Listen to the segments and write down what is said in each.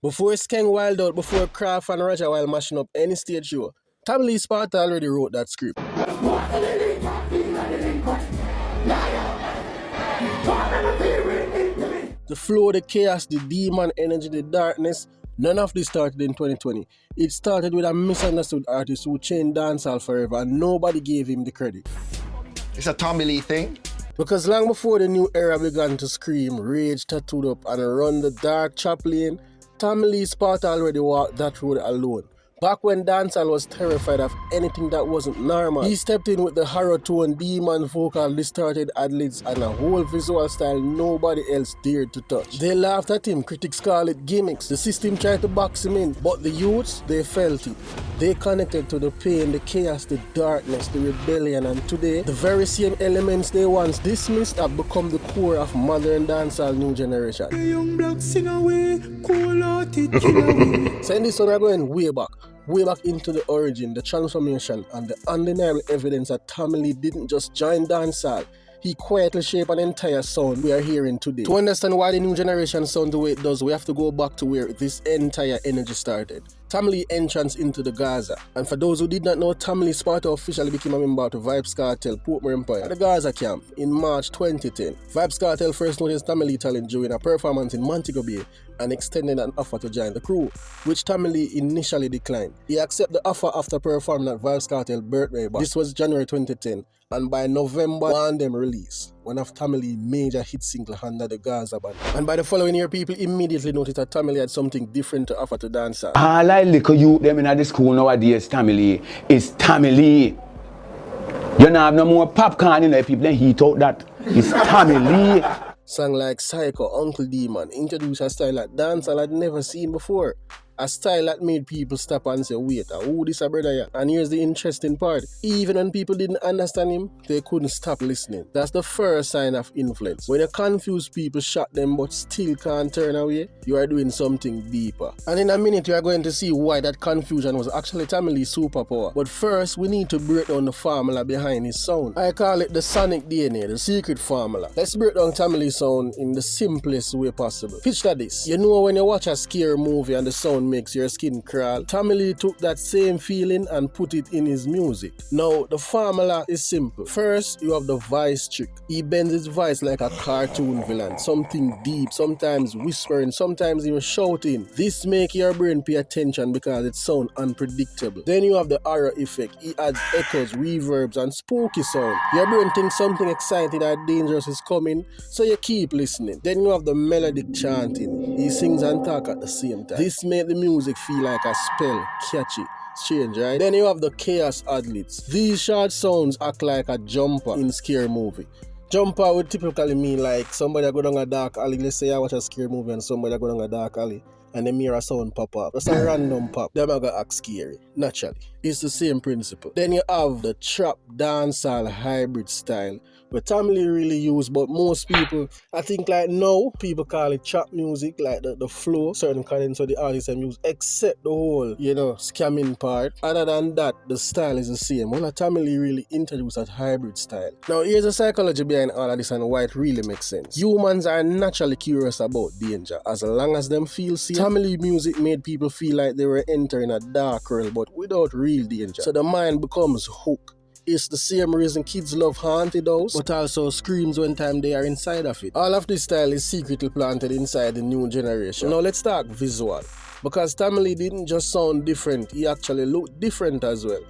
Before Skeng wild out, before Craft and Roger while mashing up any stage show, Lee Sparta already wrote that script. The flow, the chaos, the demon energy, the darkness, none of this started in 2020. It started with a misunderstood artist who changed dancehall forever and nobody gave him the credit. It's a Tommy Lee thing. Because long before the new era began to scream, rage, tattooed up, and run the dark chop lane, Lee Sparta already walked that road alone. Back when dancehall was terrified of anything that wasn't normal, he stepped in with the horror tone, demon vocal, distorted ad-libs, and a whole visual style nobody else dared to touch. They laughed at him, critics call it gimmicks, the system tried to box him in, but the youths, they felt it. They connected to the pain, the chaos, the darkness, the rebellion, and today, the very same elements they once dismissed have become the core of modern dancehall new generation. The young black sing away, cool-hearted kill away. So in this one we're going way back into the origin, the transformation, and the undeniable evidence that Lee didn't just join dancehall. He quietly shaped an entire sound we are hearing today. To understand why the new generation sound the way it does, we have to go back to where this entire energy started. Lee entrance into the Gaza. And for those who did not know, Lee Sparta officially became a member of the Vybz Kartel Portmore Empire at the Gaza camp in March 2010. Vybz Kartel first noticed Lee talent during a performance in Montego Bay and extended an offer to join the crew, which Lee initially declined. He accepted the offer after performing at Vybz Kartel birthday bash. This was January 2010, and by November, one them released one of Lee's major hit single under the Gaza ban. And by the following year, people immediately noticed that Lee had something different to offer to dancers. All I little youth them in the school nowadays, Lee, is Lee. You don't have no more popcorn in there, people then heat out that. It's Lee. Song like Psycho, Uncle Demon introduced a style that dancehall had never seen before. A style that made people stop and say, wait, who this a brother here? And here's the interesting part. Even when people didn't understand him, they couldn't stop listening. That's the first sign of influence. When you confuse people, shot them, but still can't turn away, you are doing something deeper. And in a minute, you are going to see why that confusion was actually Lee's superpower. But first, we need to break down the formula behind his sound. I call it the sonic DNA, the secret formula. Let's break down Lee's sound in the simplest way possible. Picture this. You know when you watch a scary movie and the sound makes your skin crawl, Lee took that same feeling and put it in his music. Now, the formula is simple. First, you have the voice trick. He bends his voice like a cartoon villain, something deep, sometimes whispering, sometimes even shouting. This makes your brain pay attention because it sounds unpredictable. Then you have the horror effect. He adds echoes, reverbs, and spooky sound. Your brain thinks something exciting or dangerous is coming, so you keep listening. Then you have the melodic chanting. He sings and talks at the same time. This makes the music feel like a spell, catchy, strange, right? Then you have the chaos ad-libs. These short sounds act like a jumper in scary movie. Jumper would typically mean like somebody go down a dark alley. Let's say I watch a scary movie and somebody go down a dark alley and the mirror sound pop up. That's a random pop. Them are gonna act scary, naturally. It's the same principle. Then you have the trap dancehall hybrid style, where Lee really used, but most people, I think like now, people call it trap music, like the flow, certain cadence of the artists and use, except the whole, scamming part. Other than that, the style is the same. Well, Lee really introduced that hybrid style. Now, here's the psychology behind all of this and why it really makes sense. Humans are naturally curious about danger. As long as them feel safe, Lee music made people feel like they were entering a dark world, but without real danger. So the mind becomes hooked. It's the same reason kids love haunted house, but also screams when time they are inside of it. All of this style is secretly planted inside the new generation. Now let's talk visual. Because Lee didn't just sound different, he actually looked different as well.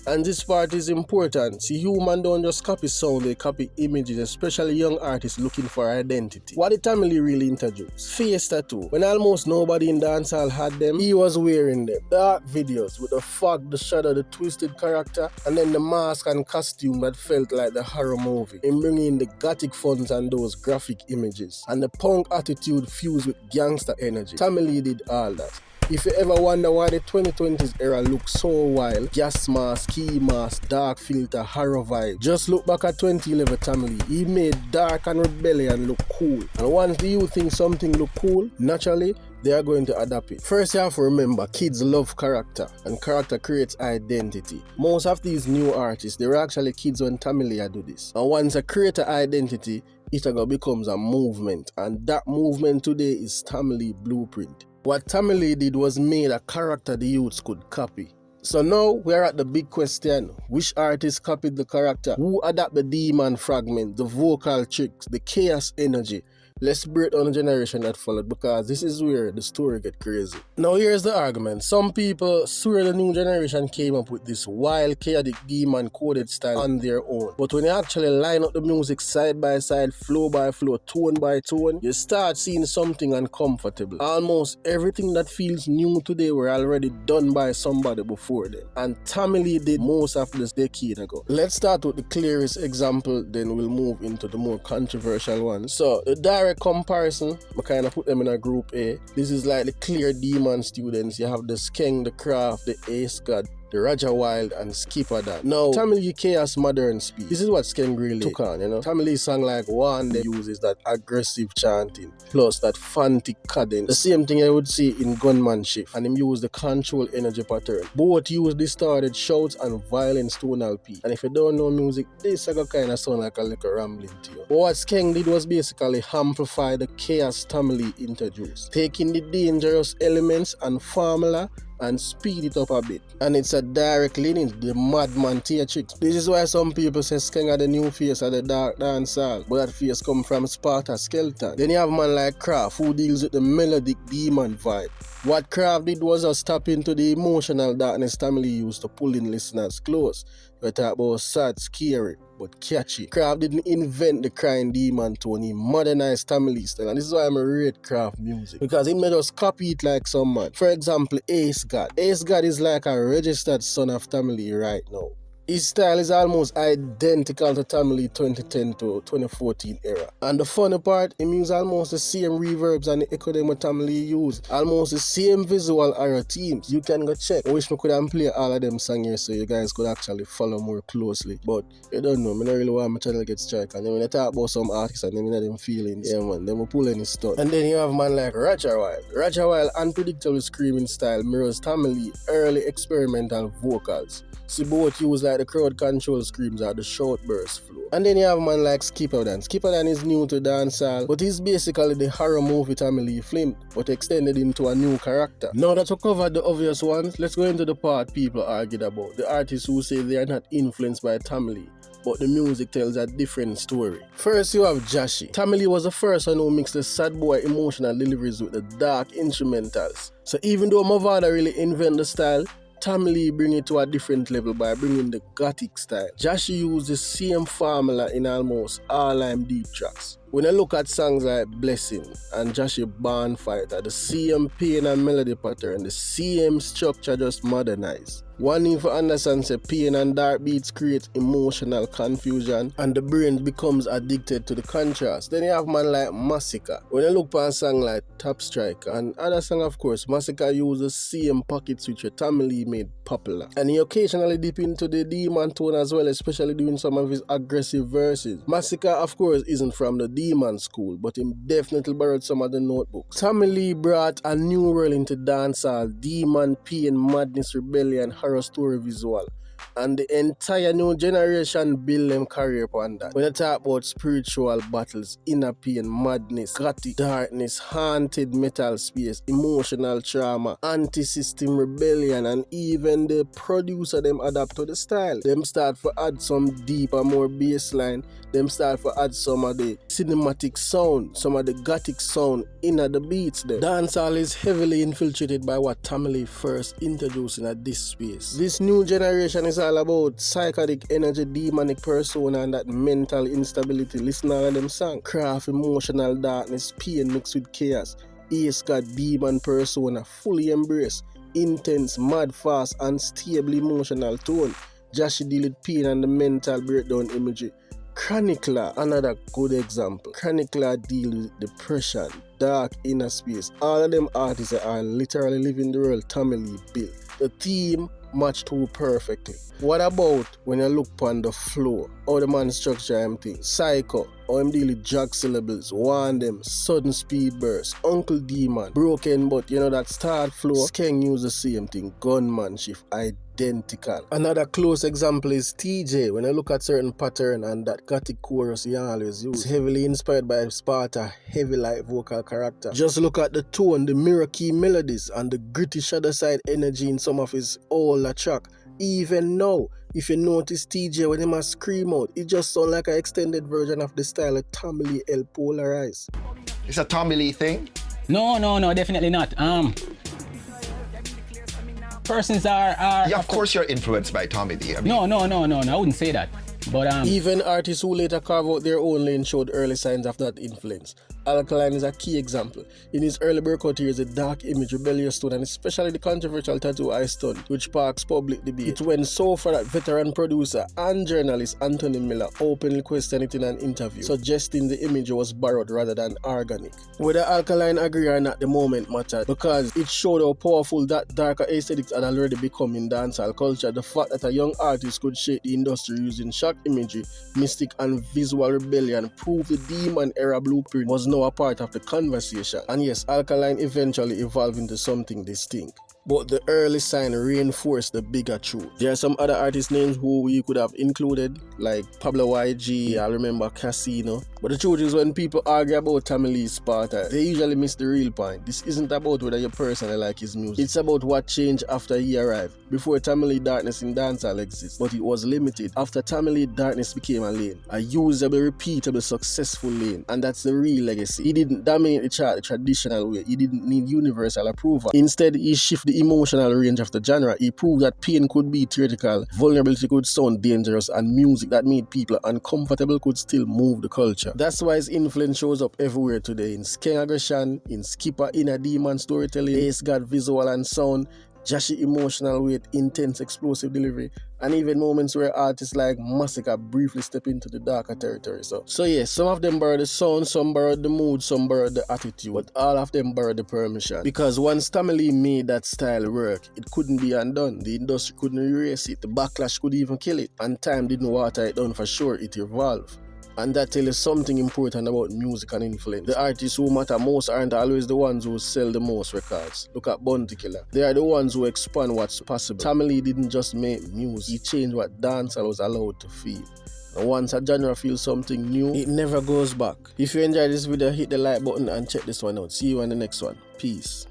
And this part is important. See, humans don't just copy sound, they copy images, especially young artists looking for identity. What did Lee really introduce? Face tattoo. When almost nobody in dancehall had them, he was wearing them. Dark videos with the fog, the shadow, the twisted character, and then the mask and costume that felt like the horror movie. In bringing in the gothic fonts and those graphic images. And the punk attitude fused with gangster energy. Lee did all that. If you ever wonder why the 2020s era looks so wild, gas mask, key mask, dark filter, horror vibe, just look back at 2011 Lee. He made dark and rebellion look cool. And once the youth think something look cool, naturally, they are going to adapt it. First, you have to remember, kids love character, and character creates identity. Most of these new artists, they were actually kids when Lee do this. And once I create an identity, it becomes a movement. And that movement today is Lee Blueprint. What Tommy Lee did was made a character the youths could copy. So now we're at the big question. Which artist copied the character? Who adapted the demon fragment, the vocal tricks, the chaos energy? Let's break down the generation that followed, because this is where the story gets crazy. Now here's the argument. Some people swear the new generation came up with this wild, chaotic, demon-coded style on their own. But when you actually line up the music side by side, flow by flow, tone by tone, you start seeing something uncomfortable. Almost everything that feels new today were already done by somebody before then. And Tommy Lee did most of this decade ago. Let's start with the clearest example, then we'll move into the more controversial ones. So the direct comparison, I kind of put them in a group A. This is like the clear demon students. You have the Skeng, the Craft, the Ace Gawd, the Rewired, and Skippa Don. Now, Tommy Lee chaos modern speed. This is what Skeng really took on, you know. Tommy Lee song like one, they uses that aggressive chanting, plus that frantic cadence. The same thing I would see in Gunman Shift, and him use the control energy pattern. Both use distorted shouts and violent tonal peak. And if you don't know music, this kind of sound like a little rambling to you. But what Skeng did was basically amplify the chaos Tommy Lee introduced, taking the dangerous elements and formula and speed it up a bit. And it's a direct link into the madman theatrics. This is why some people say Skeng are the new face of the dark dancehall, but that face come from Sparta skeleton. Then you have a man like Craft, who deals with the melodic demon vibe. What Craft did was just tap into the emotional darkness Tommy Lee used to pull in listeners close. We talk about sad, scary, but catchy. Craft didn't invent the crying demon tone, he modernized Tommy Lee style, and this is why I'm a rate Craft music, because he made us copy it like some man. For example, Ace Gawd. Ace Gawd is like a registered son of Tommy Lee right now. His style is almost identical to Tommy Lee 2010 to 2014 era. And the funny part, he uses almost the same reverbs and the echo them what Tommy Lee used. Almost the same visual era themes. You can go check. I wish I could have played all of them songs here so you guys could actually follow more closely. But you don't know, I don't really want my channel to get strike. And then when I talk about some artists and then them feelings, yeah man, them will pull any stuff. And then you have man like Rewired. Rewired unpredictable screaming style mirrors Tommy Lee early experimental vocals. See, both use like the crowd control screams or the short burst flow. And then you have a man like Skippa Don. Skippa Don is new to dancehall, but he's basically the horror movie Tommy Lee film, but extended into a new character. Now that we covered the obvious ones, let's go into the part people argued about. The artists who say they are not influenced by Tommy Lee, but the music tells a different story. First, you have Jahshii. Tommy Lee was the first one who mixed the sad boy emotional deliveries with the dark instrumentals. So even though Mlard really invented the style, Tommy Lee bring it to a different level by bringing the gothic style. Jahshii used the same formula in almost all deep tracks. When I look at songs like Blessing and Jahshii Born Fighter, the same pain and melody pattern, the same structure just modernized. One thing for understand say pain and dark beats create emotional confusion and the brain becomes addicted to the contrast. Then you have man like Massacre. When I look at a song like Top Strike and other song of course, Massacre uses the same pocket switch that Tommy Lee made popular. And he occasionally dip into the demon tone as well, especially doing some of his aggressive verses. Massacre of course isn't from the demon school, but he definitely borrowed some of the notebooks. Tommy Lee brought a new world into dancehall, demon, pain, madness, rebellion, horror story visual. And the entire new generation build them career upon that. When I talk about spiritual battles, inner pain, madness, gothic, darkness, haunted metal space, emotional trauma, anti-system rebellion, and even the producer them adapt to the style. Them start for add some deeper, more bassline. Them start for add some of the cinematic sound, some of the gothic sound in the beats there. Dancehall is heavily infiltrated by what Tommy Lee first introduced in this space. This new generation is all about psychotic energy, demonic persona, and that mental instability. Listen to all of them songs. Craft, emotional darkness, pain mixed with chaos. Ace Gawd, demon persona, fully embrace. Intense, mad, fast, unstable emotional tone. Jahshii deal with pain and the mental breakdown imagery. Chronicler, another good example. Chronicler deal with depression, dark inner space. All of them artists are literally living the world Tommy Lee built. The theme match too perfectly. What about when you look upon the flow, how the man structure him thing? Psycho, how him deal with jog syllables, warn them, sudden speed burst, Uncle Demon, broken but you know that start flow. Skeng use the same thing, gunman shift, identical. Another close example is TJ. When I look at certain pattern and that gothic chorus he always use, it's heavily inspired by Sparta, heavy light vocal character. Just look at the tone, the mirror key melodies, and the gritty shadow side energy in some of his older track. Even now, if you notice TJ when he must scream out, it just sounds like an extended version of the style of Tommy Lee El Polarize. It's a Tommy Lee thing? No, definitely not. Persons are Yeah, of course you're influenced by Tommy Lee. I mean, No, I wouldn't say that. But even artists who later carve out their own lane showed early signs of that influence. Alkaline is a key example. In his early breakout years, the dark image, rebellious tone, and especially the controversial tattoo I stunned, which sparks public debate. It went so far that veteran producer and journalist Anthony Miller openly questioned it in an interview, suggesting the image was borrowed rather than organic. Whether Alkaline agree or not, the moment mattered, because it showed how powerful that darker aesthetics had already become in dancehall culture. The fact that a young artist could shape the industry using shock imagery, mystic and visual rebellion proved the Demon era blueprint was now a part of the conversation. And yes, Alkaline eventually evolved into something distinct. But the early sign reinforced the bigger truth. There are some other artist names who we could have included, like Pablo YG, I remember Casino. But the truth is, when people argue about Tommy Lee Sparta, they usually miss the real point. This isn't about whether you personally like his music. It's about what changed after he arrived. Before Tommy Lee darkness in dancehall exists, but it was limited. After Tommy Lee darkness became a lane, a usable, repeatable, successful lane. And that's the real legacy. He didn't dominate the chart the traditional way. He didn't need universal approval. Instead, he shifted the emotional range of the genre. He proved that pain could be theoretical, vulnerability could sound dangerous, and music that made people uncomfortable could still move the culture. That's why his influence shows up everywhere today, in Skeng aggression, in Skippa inner demon storytelling, Ace Gawd visual and sound, Jahshii emotional weight, intense explosive delivery, and even moments where artists like Massacre briefly step into the darker territory. So yeah, some of them borrowed the sound, some borrowed the mood, some borrowed the attitude, but all of them borrowed the permission. Because once Tommy Lee made that style work, it couldn't be undone. The industry couldn't erase it, the backlash could even kill it, and time didn't water it down for sure, it evolved. And that tells you something important about music and influence. The artists who matter most aren't always the ones who sell the most records. Look at Bounty Killer. They are the ones who expand what's possible. Tommy Lee didn't just make music, he changed what dancehall was allowed to feel. And once a genre feels something new, it never goes back. If you enjoyed this video, hit the like button and check this one out. See you on the next one. Peace.